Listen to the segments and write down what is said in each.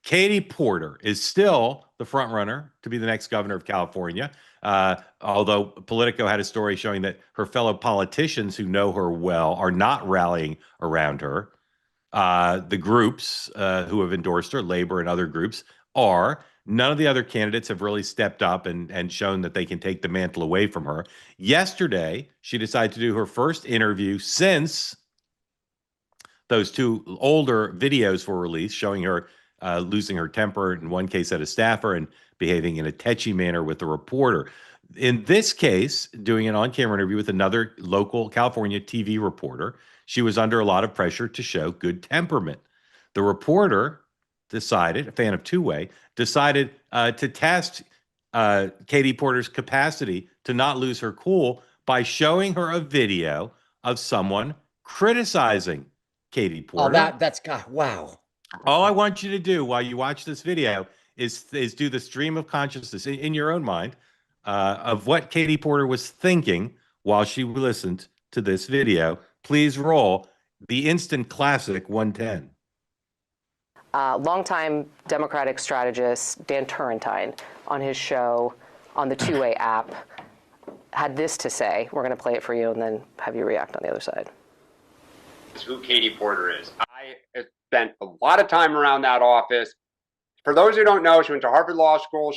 Katie Porter is still the front runner to be the next governor of California. Although Politico had a story showing that her fellow politicians who know her well are not rallying around her. The groups who have endorsed her, labor and other groups, are. None of the other candidates have really stepped up and shown that they can take the mantle away from her. Yesterday, she decided to do her first interview since those two older videos were released showing her losing her temper, in one case at a staffer, and behaving in a tetchy manner with a reporter. In this case, doing an on-camera interview with another local California TV reporter, she was under a lot of pressure to show good temperament. The reporter decided, a fan of two-way, decided to test Katie Porter's capacity to not lose her cool by showing her a video of someone criticizing Katie Porter. Oh, that's God, wow. All I want you to do while you watch this video is do the stream of consciousness in your own mind of what Katie Porter was thinking while she listened to this video. Please roll the instant classic 110. Longtime Democratic strategist Dan Turrentine on his show on the Two-Way app had this to say. We're going to play it for you and then have you react on the other side. Who Katie Porter is. I spent a lot of time around that office. For those who don't know, she went to Harvard Law School.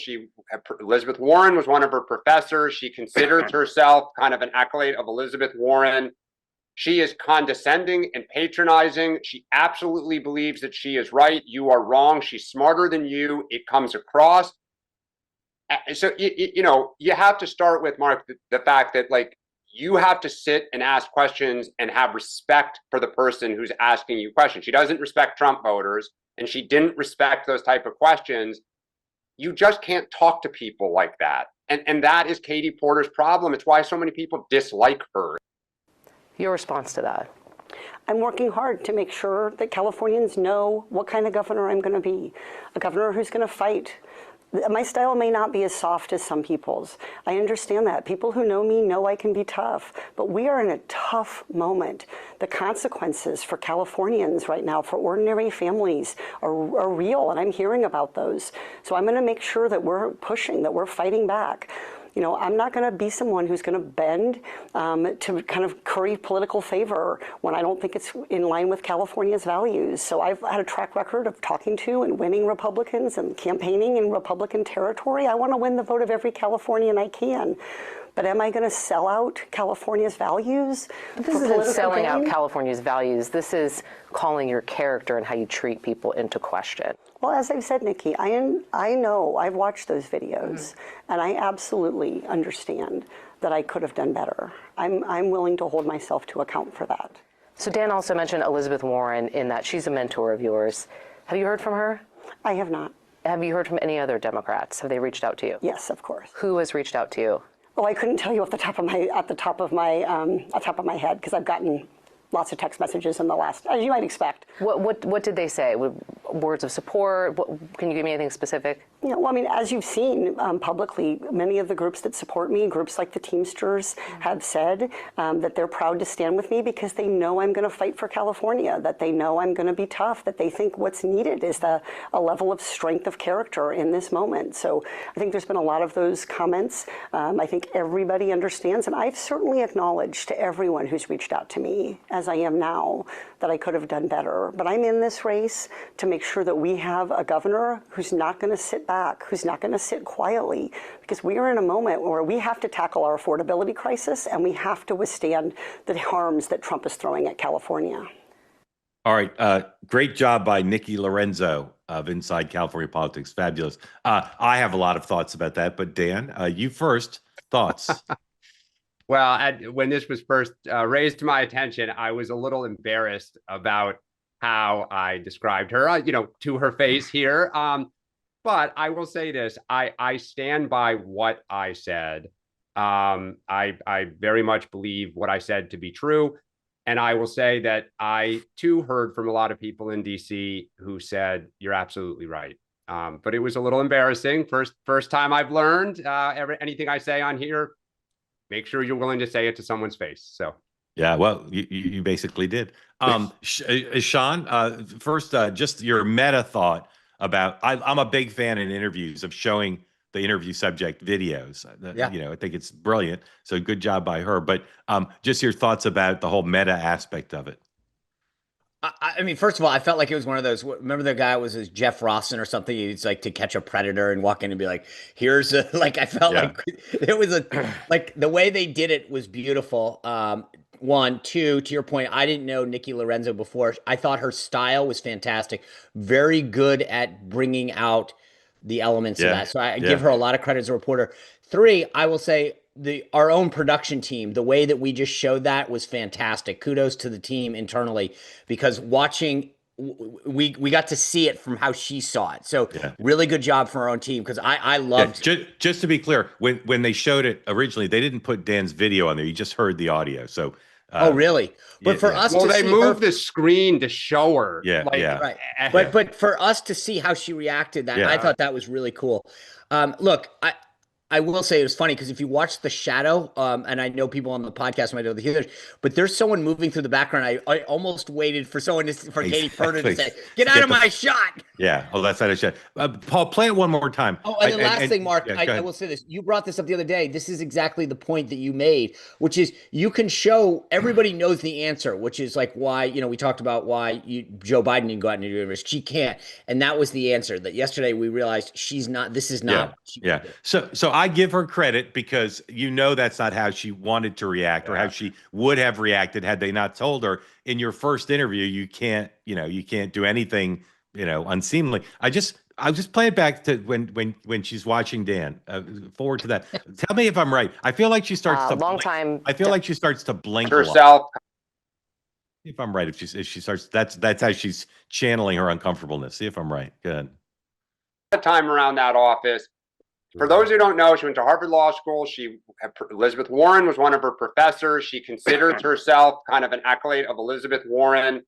Elizabeth Warren was one of her professors. She considers herself kind of an acolyte of Elizabeth Warren. She is condescending and patronizing. She absolutely believes that she is right. You are wrong. She's smarter than you. It comes across. So, you have to start with, Mark, the fact that, like, you have to sit and ask questions and have respect for the person who's asking you questions. She doesn't respect Trump voters, and she didn't respect those type of questions. You just can't talk to people like that. And that is Katie Porter's problem. It's why so many people dislike her. Your response to that? I'm working hard to make sure that Californians know what kind of governor I'm going to be. A governor who's going to fight. My style may not be as soft as some people's. I understand that. People who know me know I can be tough, but we are in a tough moment. The consequences for Californians right now, for ordinary families, are real, and I'm hearing about those. So I'm going to make sure that we're pushing, that we're fighting back. You know, I'm not going to be someone who's going to bend to kind of curry political favor when I don't think it's in line with California's values. So I've had a track record of talking to and winning Republicans and campaigning in Republican territory. I want to win the vote of every Californian I can. But am I going to sell out California's values? This isn't selling out California's values. This is calling your character and how you treat people into question. Well, as I've said, Nikki, I know, I've watched those videos, and I absolutely understand that I could have done better. I'm willing to hold myself to account for that. So Dan also mentioned Elizabeth Warren in that she's a mentor of yours. Have you heard from her? I have not. Have you heard from any other Democrats? Have they reached out to you? Yes, of course. Who has reached out to you? Well, I couldn't tell you off the top of my head because I've gotten lots of text messages in the last, as you might expect. What did they say? Words of support? Can you give me anything specific? Yeah, well, I mean, as you've seen publicly, many of the groups that support me, groups like the Teamsters, have said that they're proud to stand with me because they know I'm going to fight for California, that they know I'm going to be tough, that they think what's needed is a level of strength of character in this moment. So I think there's been a lot of those comments. I think everybody understands, and I've certainly acknowledged to everyone who's reached out to me, as I am now, that I could have done better. But I'm in this race to make sure that we have a governor who's not going to sit back, who's not going to sit quietly, because we are in a moment where we have to tackle our affordability crisis and we have to withstand the harms that Trump is throwing at California. All right. Great job by Nikki Lorenzo of Inside California Politics. Fabulous. I have a lot of thoughts about that, but Dan, you first. Thoughts? Well, when this was first raised to my attention, I was a little embarrassed about how I described her, to her face here. But I will say this, I stand by what I said. I very much believe what I said to be true. And I will say that I, too, heard from a lot of people in D.C. who said, you're absolutely right. But it was a little embarrassing. First time I've learned anything I say on here, make sure you're willing to say it to someone's face. So, yeah, well, you basically did. Sean, first, just your meta thought about. I'm a big fan in interviews of showing the interview subject videos. Yeah. I think it's brilliant. So good job by her. But just your thoughts about the whole meta aspect of it. I mean, first of all, I felt like it was one of those. Remember the guy was Jeff Rawson or something? He's like to catch a predator and walk in and be like, "Here's a," like I felt Yeah. like it was like the way they did it was beautiful. One, two, to your point, I didn't know Nikki Lorenzo before. I thought her style was fantastic, very good at bringing out the elements of Yeah. that. So I Yeah. give her a lot of credit as a reporter. Three, I will say our own production team, the way that we just showed that was fantastic. Kudos to the team internally because watching we got to see it from how she saw it. So Yeah. really good job from our own team because I loved. Just to be clear, when they showed it originally, they didn't put Dan's video on there. You just heard the audio. So Oh really? But yeah, for yeah. us Well, to they see moved her, the screen to show her. Yeah, yeah. right. eh, But for us to see how she reacted, that Yeah. I thought that was really cool. Look, I will say it was funny because if you watch The Shadow, and I know people on the podcast might know the others, but there's someone moving through the background. I almost waited for someone for Katie Porter to say, "Get out of my shot." Yeah. Oh, that's not a shot. Paul, play it one more time. Oh, and the last thing, Mark, yeah, go I ahead. will say this. You brought this up the other day. This is exactly the point that you made, which is you can show everybody knows the answer, which is like why, we talked about why Joe Biden didn't go out and do this. She can't. And that was the answer that yesterday we realized she's not, this is not. Yeah. So I give her credit because that's not how she wanted to react or how she would have reacted had they not told her. In your first interview, you can't do anything, unseemly. I'll just play it back to when she's watching Dan. Forward to that. Tell me if I'm right. I feel like she starts to Long blink. time. I feel like she starts to blink a lot. herself. See if I'm right. If she starts, that's how she's channeling her uncomfortableness. See if I'm right. Good. Time around that office. For those who don't know, she went to Harvard Law School. Elizabeth Warren was one of her professors. She considers herself kind of an acolyte of Elizabeth Warren.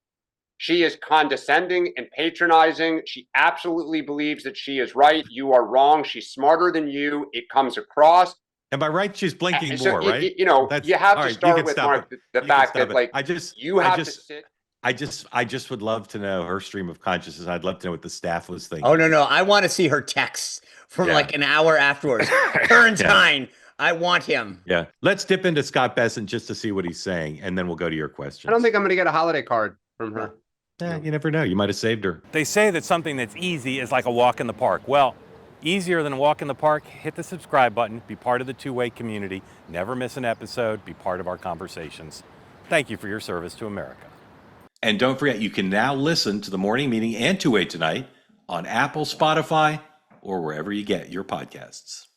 She is condescending and patronizing. She absolutely believes that she is right. You are wrong. She's smarter than you. It comes across. Am I right? She's blinking So, more, right? you have all to right, you start can with, stop Mark, it. the You can fact stop that, it. like, I have to just, sit. I just would love to know her stream of consciousness. I'd love to know what the staff was thinking. Oh, no. I want to see her texts from Yeah. like an hour afterwards. Turrentine, I want him. Yeah. Let's dip into Scott Bessent just to see what he's saying, and then we'll go to your questions. I don't think I'm going to get a holiday card from her. You never know. You might have saved her. They say that something that's easy is like a walk in the park. Well, easier than a walk in the park, hit the subscribe button, be part of the two-way community, never miss an episode, be part of our conversations. Thank you for your service to America. And don't forget, you can now listen to the morning meeting and Two-Way Tonight on Apple, Spotify, or wherever you get your podcasts.